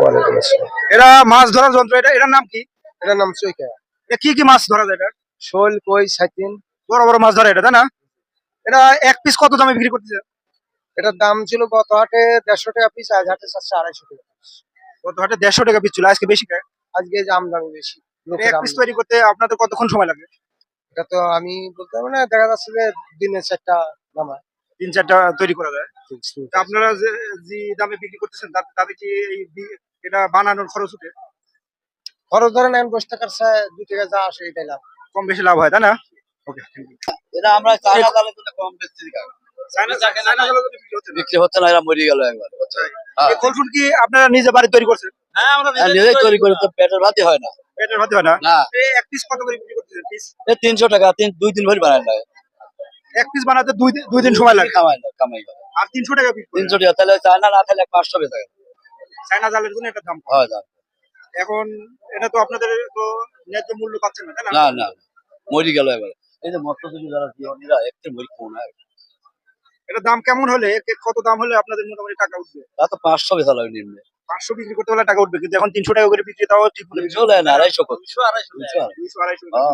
ওয়ালাইকুম আসসালাম। এরা মাছ ধরার যন্ত্র, এটার নাম কি? এটার নাম চৈকা। কি কি মাছ ধরা যায় এটা? শোল, কই, সাইতিন। বড় বড় মাছ ধরে এটা, তাই না? এটা এক পিস কত দামে বিক্রি করতেছে? এটার দাম ছিল গত হাটে 150 টাকা পিস, আজ হাটে 250 টাকা পিস। কত হাটে 150 টাকা পিস ছিল, আজকে বেশি খায়। আজকে যে আমদানি বেশি, এক লোকের পিস আমদানি। তৈরি করতে আপনাদের কতক্ষণ সময় লাগে? এটা তো আমি বলতে পারবো না, দেখা যাচ্ছে যে দিনে 4টা নামা। 3-4টা তৈরি করা যায়। তা আপনারা যে যে দামে বিক্রি করতেছেন তাতে কি এটা বানানোর খরচ উঠে? খরচ ধরেন এখন 10 টাকার 2 টাকা যা আসে এটাই লাভ। কম বেশি লাভ হয়, তাই না? ওকে, থ্যাংক ইউ। এটা আমরা চায়না জালের জন্য কম বেচছি, চায়না জালের জন্য বিক্রি হচ্ছে না। বিক্রি হচ্ছে না, এরা মরে গেল একবার। তাই? এই খোলসুট কি আপনারা নিজে বাড়ি তৈরি করছেন? নিজেই তৈরি করে তো পেটের ভাতই হয় না। পেটের ভাতে হয় না? না, এই এক পিস কত করে বিক্রি করতেছেন পিস? 300 টাকা, 2 দিন ভরি বানায় না। এক পিস বানাতে দুই দিন সময় লাগে। কামাই হয়। আর 300 টাকা বিক্রি করেন। 300 টাকা, তাহলে চায়না না তাহলে 500 বেচা গেল। চায়না জালের জন্য এটা দাম কম। হয় না, এখন এটা তো আপনাদের তো ন্যায্য মূল্য পাচ্ছেন না, তাই না? না, না, মরে গেল একবার। এই যে মৎস্যজীবী যারা জীবনীরা একটু মরি কোন হয়, এটা দাম কেমন হলে কত দাম হলে আপনাদের মোটামুটি টাকা উঠবে? তা তো 500 বেচা লাগে নিম্নে। 500 বিক্রি করতে হলে টাকা উঠবে, কিন্তু এখন 300 টাকা করে বিক্রি, তাও ঠিক মতো বিক্রি 200 দেয় না, 250 200 250 হ্যাঁ। টাকা।